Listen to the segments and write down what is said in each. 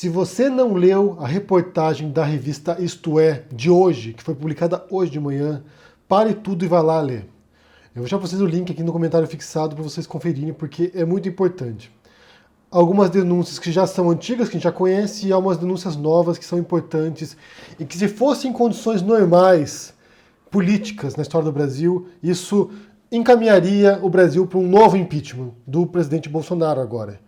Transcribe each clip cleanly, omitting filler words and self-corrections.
Se você não leu a reportagem da revista Isto É, de hoje, que foi publicada hoje de manhã, pare tudo e vá lá ler. Eu vou deixar para vocês o link aqui no comentário fixado para vocês conferirem, porque é muito importante. Algumas denúncias que já são antigas, que a gente já conhece, e algumas denúncias novas que são importantes, e que se fossem condições normais, políticas na história do Brasil, isso encaminharia o Brasil para um novo impeachment do presidente Bolsonaro agora.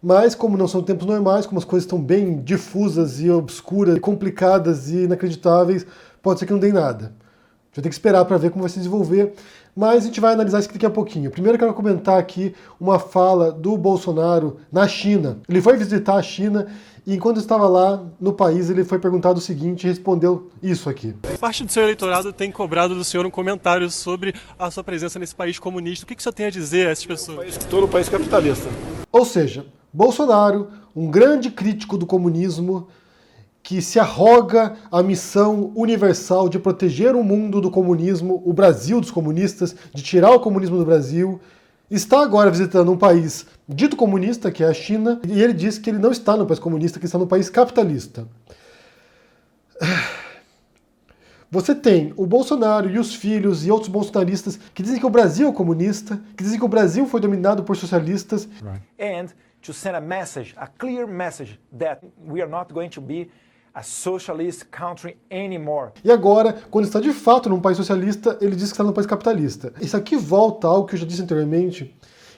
Mas, como não são tempos normais, como as coisas estão bem difusas e obscuras, complicadas e inacreditáveis, pode ser que não dê nada. A gente vai ter que esperar para ver como vai se desenvolver, mas a gente vai analisar isso daqui a pouquinho. Primeiro eu quero comentar aqui uma fala do Bolsonaro na China. Ele foi visitar a China e enquanto estava lá no país, ele foi perguntado o seguinte e respondeu isso aqui. Parte do seu eleitorado tem cobrado do senhor um comentário sobre a sua presença nesse país comunista. O que o senhor tem a dizer a essas pessoas? Todo país capitalista. Ou seja, Bolsonaro, um grande crítico do comunismo, que se arroga a missão universal de proteger o mundo do comunismo, o Brasil dos comunistas, de tirar o comunismo do Brasil, está agora visitando um país dito comunista, que é a China, e ele diz que ele não está no país comunista, que está no país capitalista. Você tem o Bolsonaro e os filhos e outros bolsonaristas que dizem que o Brasil é comunista, que dizem que o Brasil foi dominado por socialistas. And to send a message, a clear message that we are not going to be a socialist country anymore. E agora, quando está de fato num país socialista, ele diz que está num país capitalista. Isso aqui volta a algo que eu já disse anteriormente,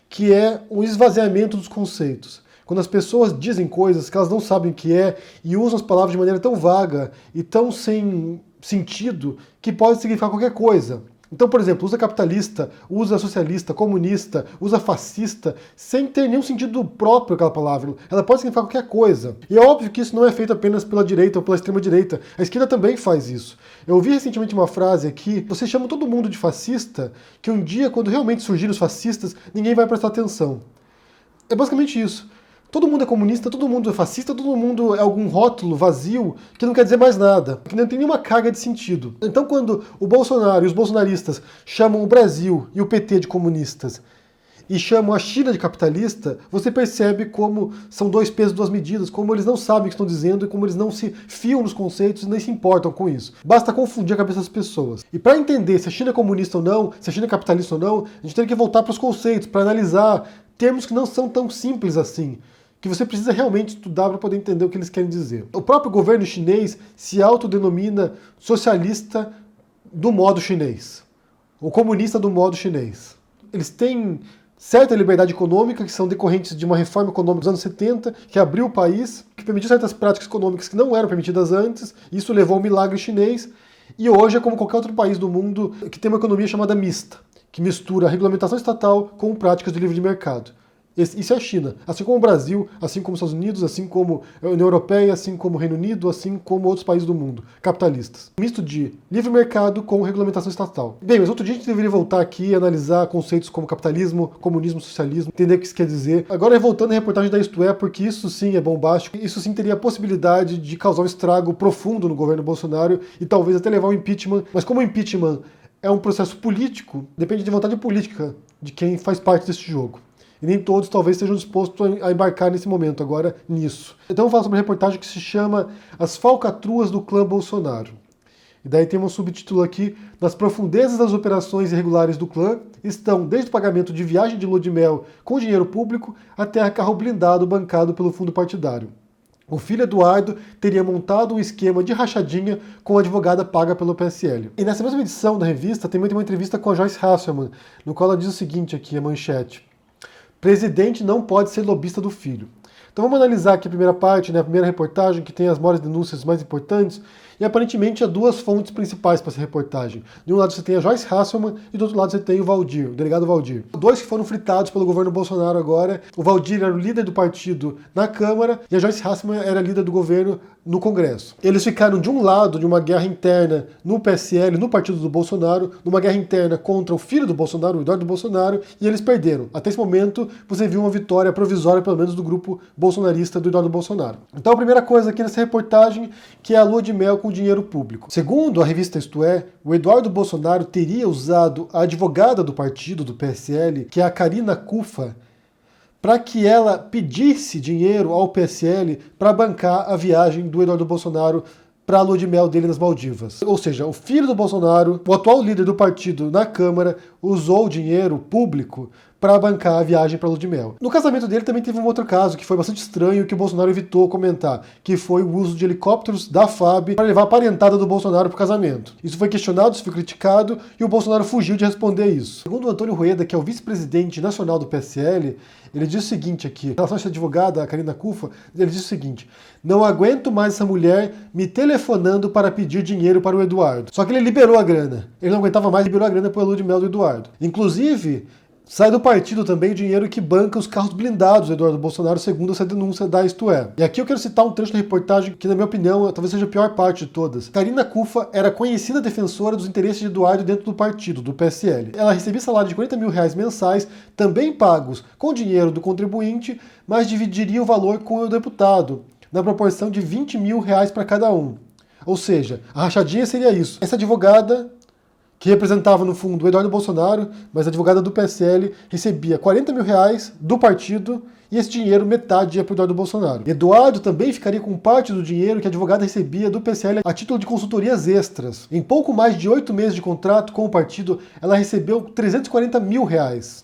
que é o esvaziamento dos conceitos. Quando as pessoas dizem coisas que elas não sabem o que é e usam as palavras de maneira tão vaga e tão sem sentido que pode significar qualquer coisa. Então, por exemplo, usa capitalista, usa socialista, comunista, usa fascista, sem ter nenhum sentido próprio aquela palavra. Ela pode significar qualquer coisa. E é óbvio que isso não é feito apenas pela direita ou pela extrema-direita. A esquerda também faz isso. Eu ouvi recentemente uma frase aqui, você chama todo mundo de fascista, que um dia, quando realmente surgirem os fascistas, ninguém vai prestar atenção. É basicamente isso. Todo mundo é comunista, todo mundo é fascista, todo mundo é algum rótulo vazio que não quer dizer mais nada, que não tem nenhuma carga de sentido. Então quando o Bolsonaro e os bolsonaristas chamam o Brasil e o PT de comunistas e chamam a China de capitalista, você percebe como são dois pesos, duas medidas, como eles não sabem o que estão dizendo e como eles não se fiam nos conceitos e nem se importam com isso. Basta confundir a cabeça das pessoas. E para entender se a China é comunista ou não, se a China é capitalista ou não, a gente tem que voltar para os conceitos, para analisar termos que não são tão simples assim, que você precisa realmente estudar para poder entender o que eles querem dizer. O próprio governo chinês se autodenomina socialista do modo chinês, ou comunista do modo chinês. Eles têm certa liberdade econômica, que são decorrentes de uma reforma econômica dos anos 70, que abriu o país, que permitiu certas práticas econômicas que não eram permitidas antes, isso levou ao milagre chinês, e hoje é como qualquer outro país do mundo que tem uma economia chamada mista, que mistura a regulamentação estatal com práticas de livre mercado. Isso é a China, assim como o Brasil, assim como os Estados Unidos, assim como a União Europeia, assim como o Reino Unido, assim como outros países do mundo, capitalistas. Um misto de livre mercado com regulamentação estatal. Bem, mas outro dia a gente deveria voltar aqui e analisar conceitos como capitalismo, comunismo, socialismo, entender o que isso quer dizer. Agora, voltando à reportagem da Isto É, porque isso sim é bombástico, isso sim teria a possibilidade de causar um estrago profundo no governo Bolsonaro e talvez até levar ao impeachment. Mas como o impeachment é um processo político, depende de vontade política de quem faz parte desse jogo. E nem todos talvez estejam dispostos a embarcar nesse momento, agora nisso. Então eu vou falar sobre uma reportagem que se chama As Falcatruas do Clã Bolsonaro. E daí tem um subtítulo aqui: nas profundezas das operações irregulares do clã estão desde o pagamento de viagem de lua de mel com dinheiro público até carro blindado bancado pelo fundo partidário. O filho Eduardo teria montado um esquema de rachadinha com a advogada paga pelo PSL. E nessa mesma edição da revista tem uma entrevista com a Joyce Hasselman, no qual ela diz o seguinte aqui, a manchete: presidente não pode ser lobista do filho. Então vamos analisar aqui a primeira parte, né, a primeira reportagem, que tem as maiores denúncias mais importantes, e aparentemente há duas fontes principais para essa reportagem. De um lado você tem a Joyce Hasselman e do outro lado você tem o Valdir, o delegado Valdir. Dois que foram fritados pelo governo Bolsonaro agora. O Valdir era o líder do partido na Câmara e a Joyce Hasselman era líder do governo no Congresso. Eles ficaram de um lado de uma guerra interna no PSL, no partido do Bolsonaro, numa guerra interna contra o filho do Bolsonaro, o Eduardo Bolsonaro, e eles perderam. Até esse momento você viu uma vitória provisória, pelo menos do grupo bolsonarista do Eduardo Bolsonaro. Então a primeira coisa aqui nessa reportagem, que é a lua de mel com dinheiro público. Segundo a revista Isto É, o Eduardo Bolsonaro teria usado a advogada do partido, do PSL, que é a Karina Cufa, para que ela pedisse dinheiro ao PSL para bancar a viagem do Eduardo Bolsonaro para a lua de mel dele nas Maldivas. Ou seja, o filho do Bolsonaro, o atual líder do partido na Câmara, usou o dinheiro público para bancar a viagem para a lua de mel. No casamento dele também teve um outro caso que foi bastante estranho, que o Bolsonaro evitou comentar, que foi o uso de helicópteros da FAB para levar a parentada do Bolsonaro para o casamento. Isso foi questionado, isso foi criticado, e o Bolsonaro fugiu de responder isso. Segundo o Antônio Rueda, que é o vice-presidente nacional do PSL, ele diz o seguinte aqui, em relação a essa advogada, a Karina Cufa, ele diz o seguinte: não aguento mais essa mulher me telefonando para pedir dinheiro para o Eduardo. Só que ele liberou a grana. Ele não aguentava mais, liberou a grana para a lua de mel do Eduardo. Inclusive, sai do partido também o dinheiro que banca os carros blindados do Eduardo Bolsonaro, segundo essa denúncia da Isto É. E aqui eu quero citar um trecho da reportagem que, na minha opinião, talvez seja a pior parte de todas. Karina Cufa era conhecida defensora dos interesses de Eduardo dentro do partido, do PSL. Ela recebia salário de R$40 mil mensais, também pagos com dinheiro do contribuinte, mas dividiria o valor com o deputado, na proporção de R$20 mil para cada um. Ou seja, a rachadinha seria isso. Essa advogada, que representava no fundo o Eduardo Bolsonaro, mas a advogada do PSL recebia R$40 mil do partido, e esse dinheiro, metade ia para o Eduardo Bolsonaro. Eduardo também ficaria com parte do dinheiro que a advogada recebia do PSL a título de consultorias extras. Em pouco mais de 8 meses de contrato com o partido, ela recebeu R$340 mil.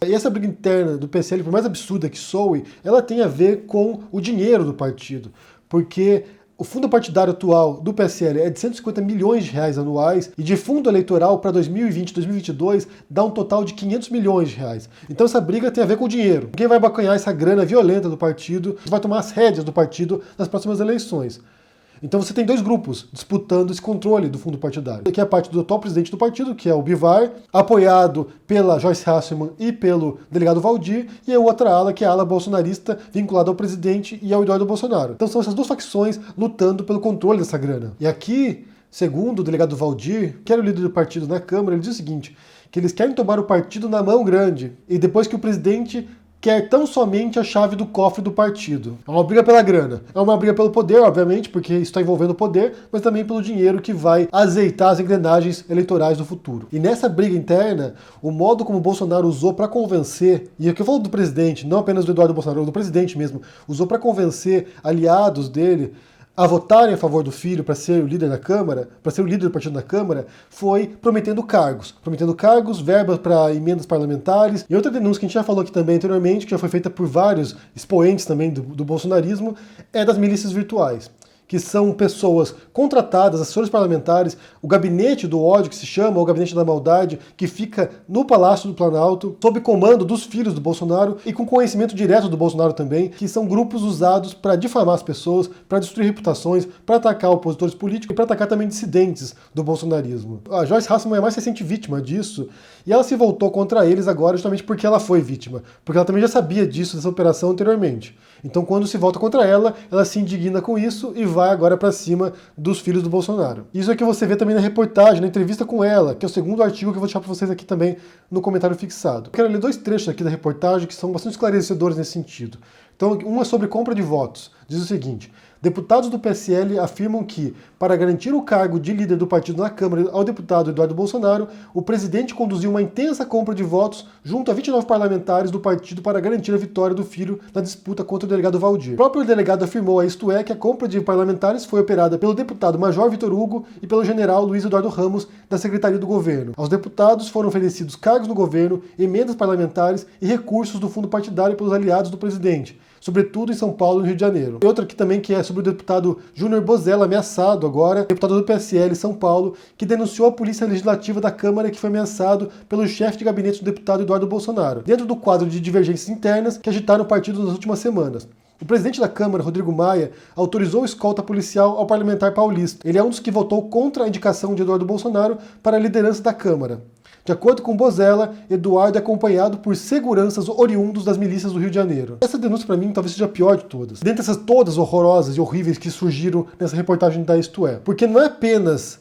E essa briga interna do PSL, por mais absurda que soe, ela tem a ver com o dinheiro do partido. Porque o fundo partidário atual do PSL é de R$150 milhões anuais, e de fundo eleitoral para 2020 e 2022 dá um total de R$500 milhões. Então essa briga tem a ver com o dinheiro. Quem vai bacanhar essa grana violenta do partido vai tomar as rédeas do partido nas próximas eleições. Então você tem dois grupos disputando esse controle do fundo partidário, que é a parte do atual presidente do partido, que é o Bivar, apoiado pela Joyce Hasselmann e pelo delegado Valdir, e a outra ala, que é a ala bolsonarista, vinculada ao presidente e ao Eduardo Bolsonaro. Então são essas duas facções lutando pelo controle dessa grana. E aqui, segundo o delegado Valdir, que era o líder do partido na Câmara, ele diz o seguinte, que eles querem tomar o partido na mão grande, e depois que o presidente quer tão somente a chave do cofre do partido. É uma briga pela grana. É uma briga pelo poder, obviamente, porque isso está envolvendo o poder, mas também pelo dinheiro que vai azeitar as engrenagens eleitorais do futuro. E nessa briga interna, o modo como o Bolsonaro usou para convencer, e aqui eu falo do presidente, não apenas do Eduardo Bolsonaro, do presidente mesmo, usou para convencer aliados dele a votarem a favor do filho para ser o líder da Câmara, para ser o líder do partido na Câmara, foi prometendo cargos, verbas para emendas parlamentares. E outra denúncia que a gente já falou aqui também anteriormente, que já foi feita por vários expoentes também do bolsonarismo, é das milícias virtuais, que são pessoas contratadas, assessores parlamentares, o gabinete do ódio, que se chama, ou o gabinete da maldade, que fica no Palácio do Planalto, sob comando dos filhos do Bolsonaro e com conhecimento direto do Bolsonaro também, que são grupos usados para difamar as pessoas, para destruir reputações, para atacar opositores políticos e para atacar também dissidentes do bolsonarismo. A Joyce Hasselmann é a mais recente vítima disso, e ela se voltou contra eles agora justamente porque ela foi vítima, porque ela também já sabia disso, dessa operação anteriormente. Então quando se volta contra ela, ela se indigna com isso e vai agora para cima dos filhos do Bolsonaro. Isso é que você vê também na reportagem, na entrevista com ela, que é o segundo artigo que eu vou deixar para vocês aqui também no comentário fixado. Eu quero ler dois trechos aqui da reportagem que são bastante esclarecedores nesse sentido. Então, um é sobre compra de votos. Diz o seguinte: deputados do PSL afirmam que, para garantir o cargo de líder do partido na Câmara ao deputado Eduardo Bolsonaro, o presidente conduziu uma intensa compra de votos junto a 29 parlamentares do partido para garantir a vitória do filho na disputa contra o delegado Valdir. O próprio delegado afirmou a Isto É que a compra de parlamentares foi operada pelo deputado Major Vitor Hugo e pelo general Luiz Eduardo Ramos, da Secretaria do Governo. Aos deputados foram oferecidos cargos no governo, emendas parlamentares e recursos do fundo partidário pelos aliados do presidente, sobretudo em São Paulo e no Rio de Janeiro. E outra aqui também que é sobre o deputado Júnior Bozella, ameaçado agora, deputado do PSL São Paulo, que denunciou a Polícia Legislativa da Câmara, que foi ameaçado pelo chefe de gabinete do deputado Eduardo Bolsonaro, dentro do quadro de divergências internas que agitaram o partido nas últimas semanas. O presidente da Câmara, Rodrigo Maia, autorizou escolta policial ao parlamentar paulista. Ele é um dos que votou contra a indicação de Eduardo Bolsonaro para a liderança da Câmara. De acordo com Bozella, Eduardo é acompanhado por seguranças oriundos das milícias do Rio de Janeiro. Essa denúncia, para mim, talvez seja a pior de todas. Dentre essas todas horrorosas e horríveis que surgiram nessa reportagem da Isto É. Porque não é apenas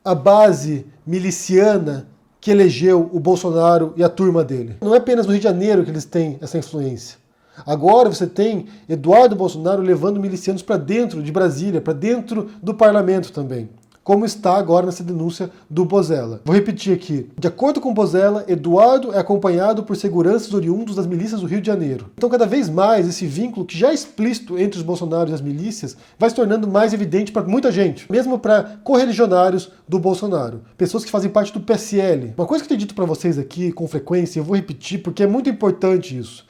a base miliciana que elegeu o Bolsonaro e a turma dele. Não é apenas no Rio de Janeiro que eles têm essa influência. Agora você tem Eduardo Bolsonaro levando milicianos para dentro de Brasília, para dentro do parlamento também, como está agora nessa denúncia do Bozella. Vou repetir aqui. De acordo com Bozella, Eduardo é acompanhado por seguranças oriundos das milícias do Rio de Janeiro. Então, cada vez mais, esse vínculo, que já é explícito entre os Bolsonaro e as milícias, vai se tornando mais evidente para muita gente, mesmo para correligionários do Bolsonaro, pessoas que fazem parte do PSL. Uma coisa que eu tenho dito para vocês aqui com frequência, eu vou repetir porque é muito importante isso.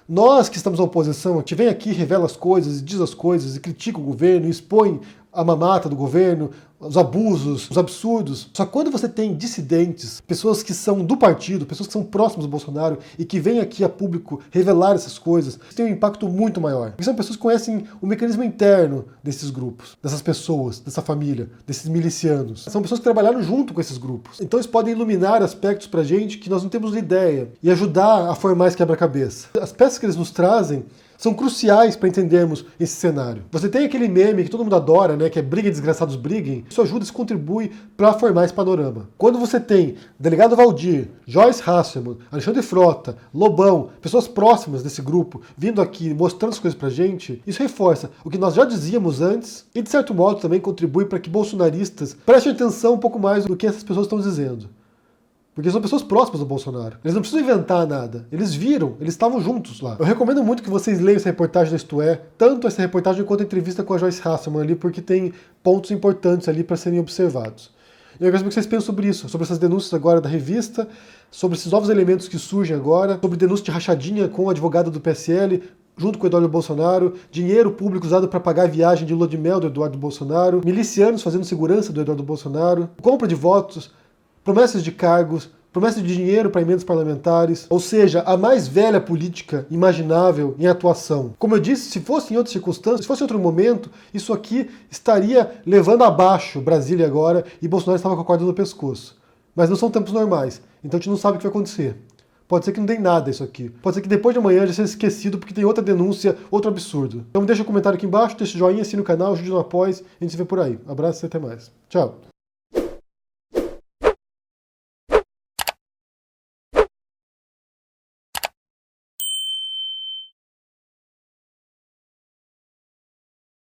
Nós que estamos na oposição, a gente vem aqui, revela as coisas, diz as coisas, e critica o governo, e expõe a mamata do governo, os abusos, os absurdos. Só que quando você tem dissidentes, pessoas que são do partido, pessoas que são próximas do Bolsonaro e que vêm aqui a público revelar essas coisas, isso tem um impacto muito maior. Porque são pessoas que conhecem o mecanismo interno desses grupos, dessas pessoas, dessa família, desses milicianos. São pessoas que trabalharam junto com esses grupos. Então eles podem iluminar aspectos pra gente que nós não temos ideia e ajudar a formar esse quebra-cabeça. As peças que eles nos trazem são cruciais para entendermos esse cenário. Você tem aquele meme que todo mundo adora, né, que é briga desgraçados briguem. Isso ajuda, isso contribui para formar esse panorama. Quando você tem Delegado Valdir, Joyce Hasselman, Alexandre Frota, Lobão, pessoas próximas desse grupo, vindo aqui mostrando as coisas pra gente, isso reforça o que nós já dizíamos antes e, de certo modo, também contribui para que bolsonaristas prestem atenção um pouco mais do que essas pessoas estão dizendo. Porque são pessoas próximas do Bolsonaro. Eles não precisam inventar nada. Eles viram, eles estavam juntos lá. Eu recomendo muito que vocês leiam essa reportagem da Isto É, tanto essa reportagem quanto a entrevista com a Joyce Hasselman ali, porque tem pontos importantes ali para serem observados. E eu quero saber o que vocês pensam sobre isso, sobre essas denúncias agora da revista, sobre esses novos elementos que surgem agora, sobre denúncia de rachadinha com o advogado do PSL, junto com o Eduardo Bolsonaro, dinheiro público usado para pagar a viagem de lua de mel do Eduardo Bolsonaro, milicianos fazendo segurança do Eduardo Bolsonaro, compra de votos, promessas de cargos, promessas de dinheiro para emendas parlamentares, ou seja, a mais velha política imaginável em atuação. Como eu disse, se fosse em outras circunstâncias, se fosse em outro momento, isso aqui estaria levando abaixo Brasília agora e Bolsonaro estava com a corda no pescoço. Mas não são tempos normais, então a gente não sabe o que vai acontecer. Pode ser que não dê nada isso aqui. Pode ser que depois de amanhã já seja esquecido porque tem outra denúncia, outro absurdo. Então deixa um comentário aqui embaixo, deixa o joinha, assina o canal, ajude no apoio, a gente se vê por aí. Abraço e até mais. Tchau.